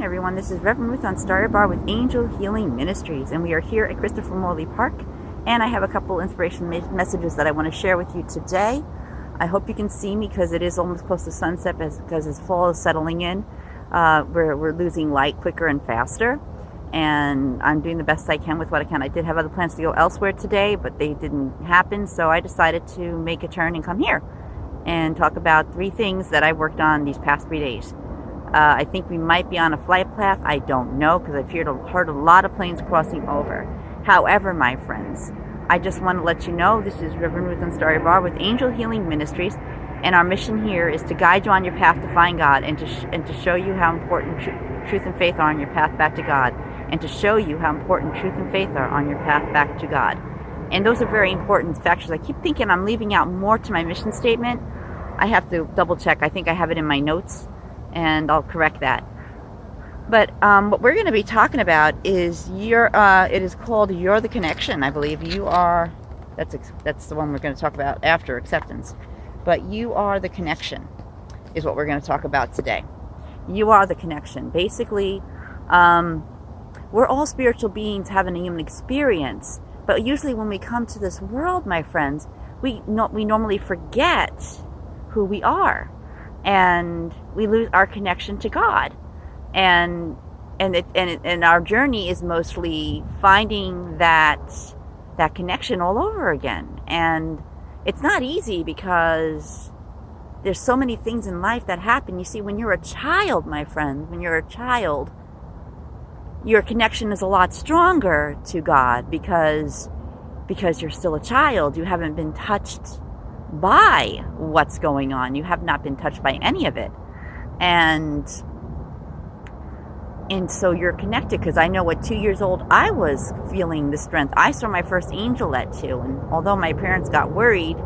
afternoon, everyone. This is Reverend Ruth on Starry Bar with Angel Healing Ministries, and we are here at Christopher Morley Park, and I have a couple inspirational messages that I want to share with you today. I hope you can see me because it is almost close to sunset because as fall is settling in. We're losing light quicker and faster, and I'm doing the best I can with what I can. I did have other plans to go elsewhere today, but they didn't happen, so I decided to make a turn and come here and talk about 3 things that I worked on these past 3 days. I think we might be on a flight path. I don't know because I've heard a lot of planes crossing over. However, my friends, I just want to let you know this is Reverend Ruth on Starry Bar with Angel Healing Ministries, and our mission here is to guide you on your path to find God and to show you how important truth and faith are on your path back to God, and to show you how important truth and faith are on your path back to God. And those are very important factors. I keep thinking I'm leaving out more to my mission statement. I have to double check. I think I have it in my notes, and I'll correct that. But what we're going to be talking about is it is called You're the Connection, I believe. That's the one we're going to talk about after acceptance. But you are the connection is what we're going to talk about today. You are the connection. Basically, we're all spiritual beings having a human experience. But usually when we come to this world, my friends, we normally forget who we are. And we lose our connection to God, and our journey is mostly finding that connection all over again. And it's not easy because there's so many things in life that happen. You see, when you're a child, my friend, your connection is a lot stronger to God because you're still a child. You haven't been touched by what's going on. You have not been touched by any of it, and so you're connected. Because I know at 2 years old I was feeling the strength. I saw my first angel at 2, and although my parents got worried,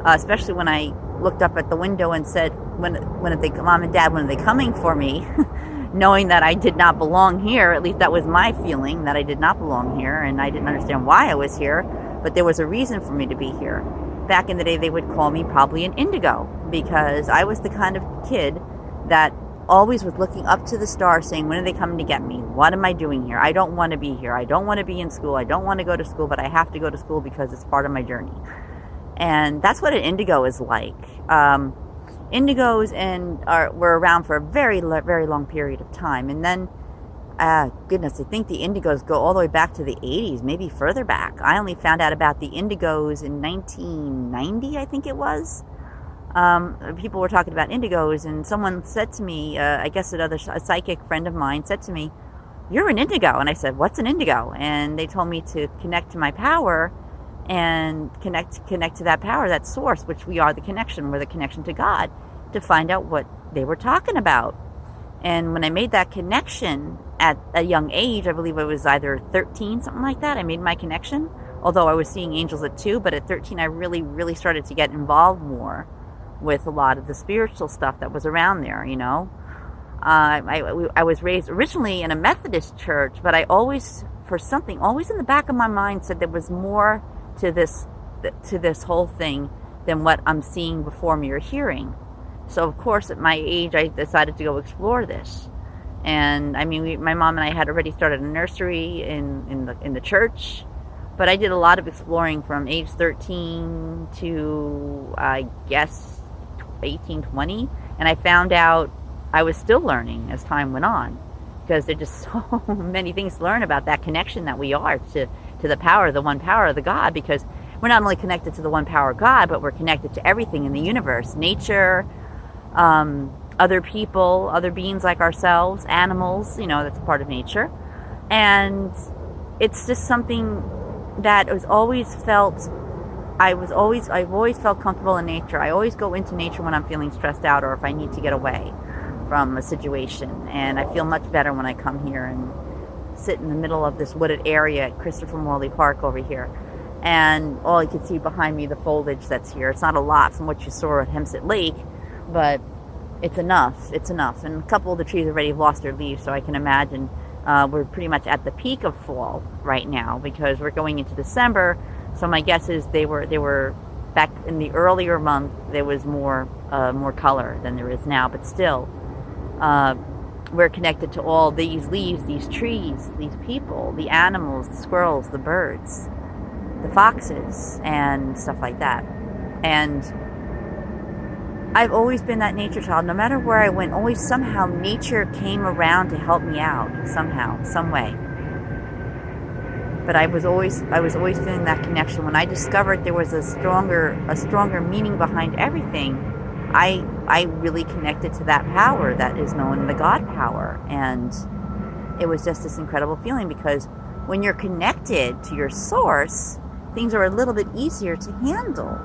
especially when I looked up at the window and said, Mom and Dad, when are they coming for me? Knowing that I did not belong here. At least that was my feeling, that I did not belong here, and I didn't understand why I was here, but there was a reason for me to be here. Back in the day, they would call me probably an indigo, because I was the kind of kid that always was looking up to the stars saying, when are they coming to get me? What am I doing here? I don't want to be here. I don't want to be in school. I don't want to go to school, but I have to go to school because it's part of my journey. And that's what an indigo is like. Indigos were around for a very, very long period of time. And then, goodness, I think the indigos go all the way back to the 80s, maybe further back. I only found out about the indigos in 1990, I think it was. People were talking about indigos, and someone said to me, I guess a psychic friend of mine said to me, "You're an indigo." And I said, "What's an indigo?" And they told me to connect to my power and connect to that power, that source, which we are the connection. We're the connection to God, to find out what they were talking about. And when I made that connection at a young age, I believe I was either 13, something like that, I made my connection. Although I was seeing angels at 2, but at 13 I really, really started to get involved more with a lot of the spiritual stuff that was around there, you know. I was raised originally in a Methodist church, but I always, for something, always in the back of my mind said there was more to this whole thing than what I'm seeing before me or hearing. So, of course, at my age, I decided to go explore this. And, I mean, my mom and I had already started a nursery in the church. But I did a lot of exploring from age 13 to, I guess, 18, 20. And I found out I was still learning as time went on. Because there's just so many things to learn about that connection that we are to the power, the one power of the God. Because we're not only connected to the one power of God, but we're connected to everything in the universe. Nature, other people, other beings like ourselves, animals, you know, that's a part of nature. And it's just something that I've always felt comfortable in nature. I always go into nature when I'm feeling stressed out or if I need to get away from a situation. And I feel much better when I come here and sit in the middle of this wooded area at Christopher Morley Park over here. And all you can see behind me, the foliage that's here. It's not a lot from what you saw at Hempstead Lake, but it's enough. It's enough. And a couple of the trees already have lost their leaves, so I can imagine we're pretty much at the peak of fall right now because we're going into December. So my guess is they were back in the earlier month. There was more color than there is now, but still, we're connected to all these leaves, these trees, these people, the animals, the squirrels, the birds, the foxes, and stuff like that. And I've always been that nature child. No matter where I went, always somehow nature came around to help me out somehow, some way. But I was always feeling that connection. When I discovered there was a stronger meaning behind everything, I really connected to that power that is known the God power. And it was just this incredible feeling, because when you're connected to your source, things are a little bit easier to handle.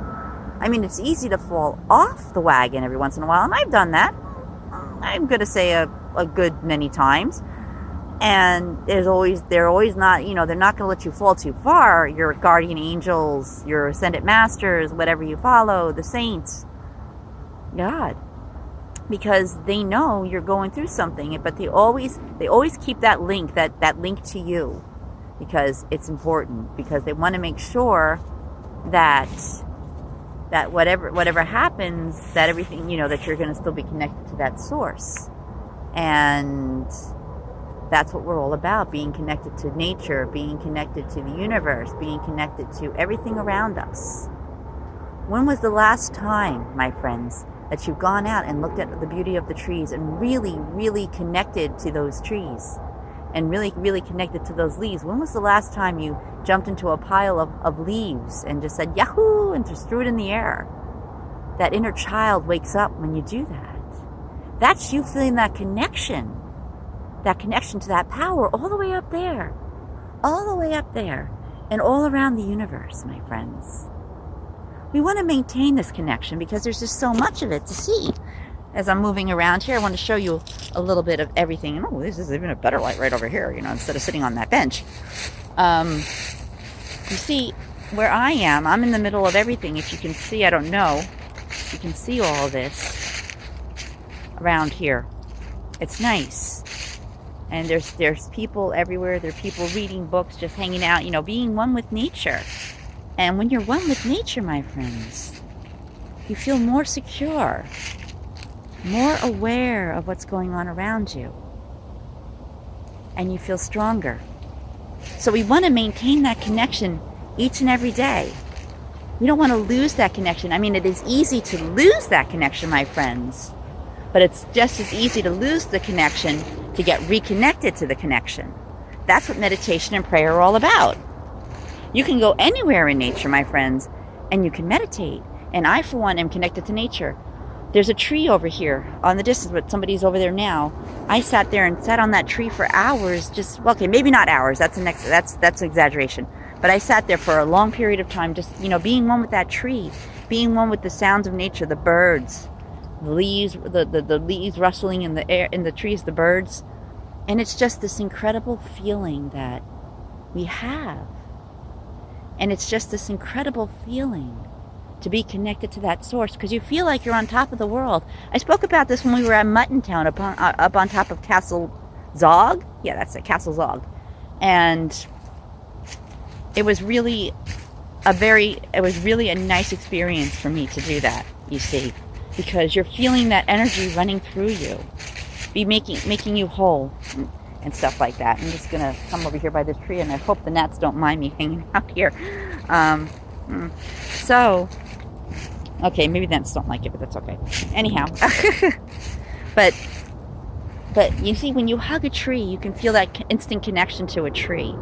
I mean, it's easy to fall off the wagon every once in a while, and I've done that. I'm going to say a good many times. And they're always not, they're not going to let you fall too far. Your guardian angels, your ascended masters, whatever you follow, the saints, God, because they know you're going through something, but they always keep that link to you, because it's important, because they want to make sure that whatever happens, that everything, that you're going to still be connected to that source. And that's what we're all about, being connected to nature, being connected to the universe, being connected to everything around us. When was the last time, my friends, that you've gone out and looked at the beauty of the trees and really, really connected to those trees and really, really connected to those leaves? When was the last time you jumped into a pile of leaves and just said, Yahoo, and just threw it in the air? That inner child wakes up when you do that. That's you feeling that connection to that power all the way up there, and all around the universe, my friends. We want to maintain this connection because there's just so much of it to see. As I'm moving around here, I want to show you a little bit of everything. And this is even a better light right over here, instead of sitting on that bench. You see, where I am, I'm in the middle of everything. If you can see, I don't know, you can see all this around here. It's nice. And there's people everywhere. There are people reading books, just hanging out, being one with nature. And when you're one with nature, my friends, you feel more secure, more aware of what's going on around you, and you feel stronger. So we want to maintain that connection each and every day. We don't want to lose that connection. I mean, it is easy to lose that connection, my friends, but it's just as easy to lose the connection to get reconnected to the connection. That's what meditation and prayer are all about. You can go anywhere in nature, my friends, and you can meditate. And I, for one, am connected to nature. There's a tree over here on the distance, but somebody's over there now. I sat there and sat on that tree for hours. Maybe not hours. That's an exaggeration. But I sat there for a long period of time, just being one with that tree, being one with the sounds of nature, the birds, the leaves, the leaves rustling in the air, in the trees, the birds, and it's just this incredible feeling that we have. And it's just this incredible feeling to be connected to that source, because you feel like you're on top of the world. I spoke about this when we were at Muttontown, up on top of Castle Zog. Yeah, that's it, Castle Zog. And it was really a nice experience for me to do that, you see, because you're feeling that energy running through you, making you whole and stuff like that. I'm just gonna come over here by this tree, and I hope the gnats don't mind me hanging out here. Okay, maybe the gnats don't like it, but that's okay. Anyhow, but you see, when you hug a tree, you can feel that instant connection to a tree.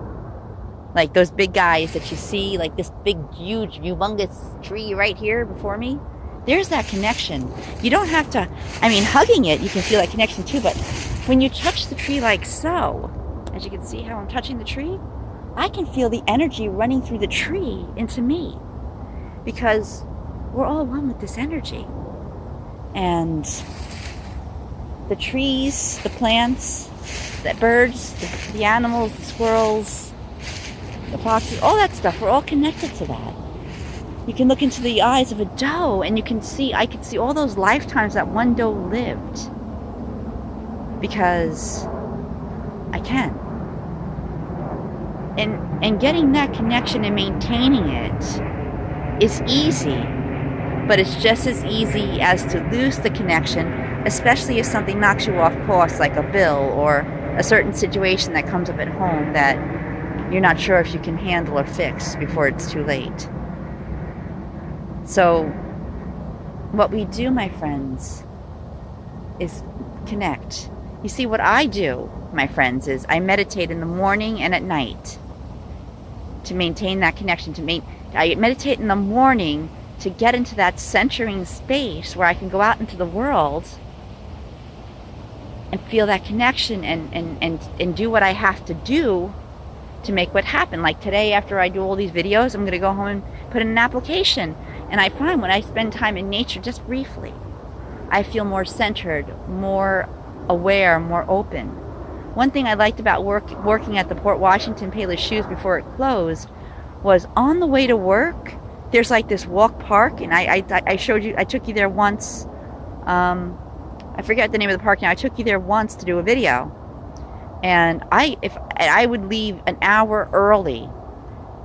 Like those big guys that you see, like this big, huge, humongous tree right here before me. There's that connection. You don't have to, hugging it, you can feel that connection too, but when you touch the tree like so, as you can see how I'm touching the tree, I can feel the energy running through the tree into me, because we're all one with this energy. And the trees, the plants, the birds, the animals, the squirrels, the foxes, all that stuff, we're all connected to that. You can look into the eyes of a doe and I could see all those lifetimes that one doe lived. Because I can. And getting that connection and maintaining it is easy But it's just as easy as to lose the connection, especially if something knocks you off course, like a bill or a certain situation that comes up at home that you're not sure if you can handle or fix before it's too late. So what we do, my friends, is connect. You see, what I do, my friends, is I meditate in the morning and at night to maintain that connection. I meditate in the morning to get into that centering space where I can go out into the world and feel that connection and do what I have to do to make what happen. Like today, after I do all these videos, I'm going to go home and put in an application. And I find when I spend time in nature, just briefly, I feel more centered, more aware, more open. One thing I liked about working at the Port Washington Payless Shoes before it closed was on the way to work, there's like this walk park, and I showed you, I took you there once. I forget the name of the park now. I took you there once to do a video, and I would leave an hour early,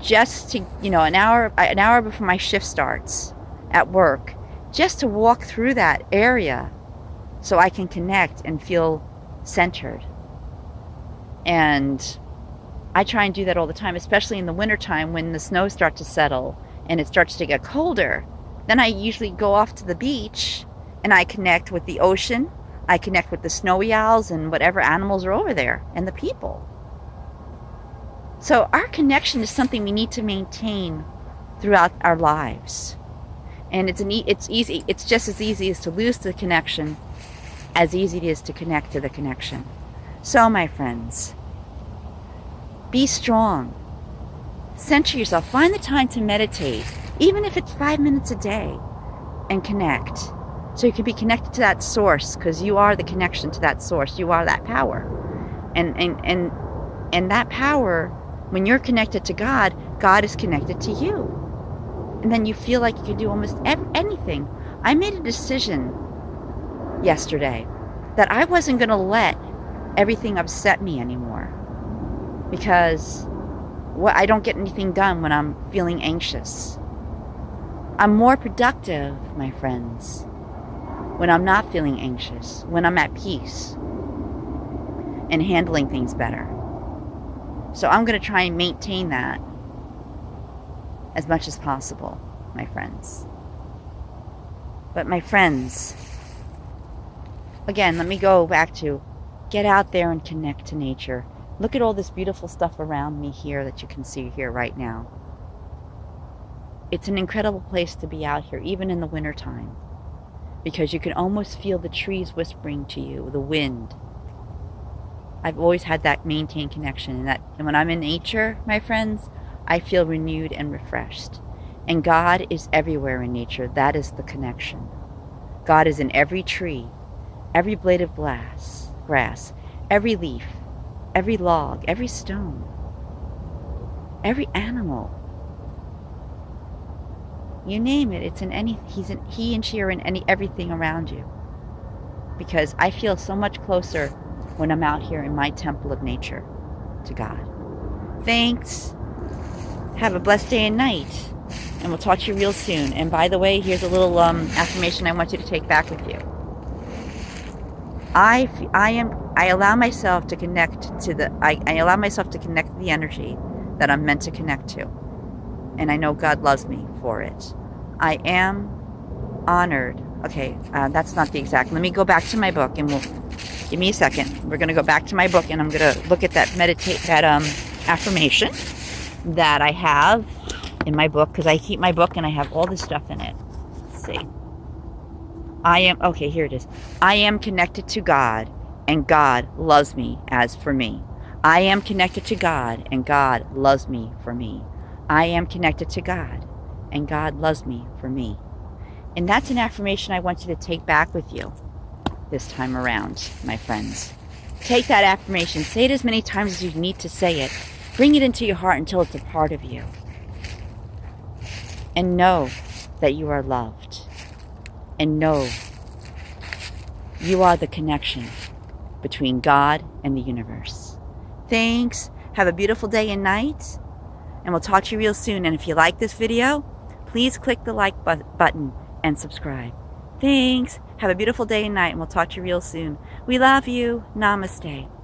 just to, an hour before my shift starts at work, just to walk through that area so I can connect and feel centered. And I try and do that all the time, especially in the wintertime when the snow starts to settle and it starts to get colder. Then I usually go off to the beach and I connect with the ocean. I connect with the snowy owls and whatever animals are over there and the people. So our connection is something we need to maintain throughout our lives. And it's easy. It's just as easy as to lose the connection as easy it is to connect to the connection. So, my friends, be strong. Center yourself. Find the time to meditate, even if it's 5 minutes a day, and connect. So you can be connected to that source, because you are the connection to that source. You are that power. And that power, when you're connected to God, God is connected to you. And then you feel like you can do almost anything. I made a decision yesterday that I wasn't going to let everything upset me anymore, because I don't get anything done when I'm feeling anxious. I'm more productive, my friends, when I'm not feeling anxious, when I'm at peace and handling things better. So I'm going to try and maintain that as much as possible, my friends. But my friends, again, let me go back to get out there and connect to nature. Look at all this beautiful stuff around me here that you can see here right now. It's an incredible place to be out here, even in the wintertime, because you can almost feel the trees whispering to you, the wind. I've always had that maintained connection, and when I'm in nature, my friends, I feel renewed and refreshed. And God is everywhere in nature. That is the connection. God is in every tree, every blade of grass, every leaf, every log, every stone, every animal. You name it, it's in any. He and she are in everything around you. Because I feel so much closer when I'm out here in my temple of nature to God. Thanks. Have a blessed day and night, and we'll talk to you real soon. And by the way, here's a little affirmation I want you to take back with you. I allow myself to connect to the energy that I'm meant to connect to, and I know God loves me for it. I am honored. Okay, that's not the exact. Let me go back to my book, and give me a second. We're going to go back to my book, and I'm going to look at that affirmation that I have in my book, because I keep my book and I have all this stuff in it. Let's see. Here it is. I am connected to God, and God loves me as for me. I am connected to God, and God loves me for me. I am connected to God, and God loves me for me. And that's an affirmation I want you to take back with you this time around, my friends. Take that affirmation. Say it as many times as you need to say it. Bring it into your heart until it's a part of you. And know that you are loved. And know you are the connection between God and the universe. Thanks. Have a beautiful day and night. And we'll talk to you real soon. And if you like this video, please click the like button and subscribe. Thanks. Have a beautiful day and night, and we'll talk to you real soon. We love you. Namaste.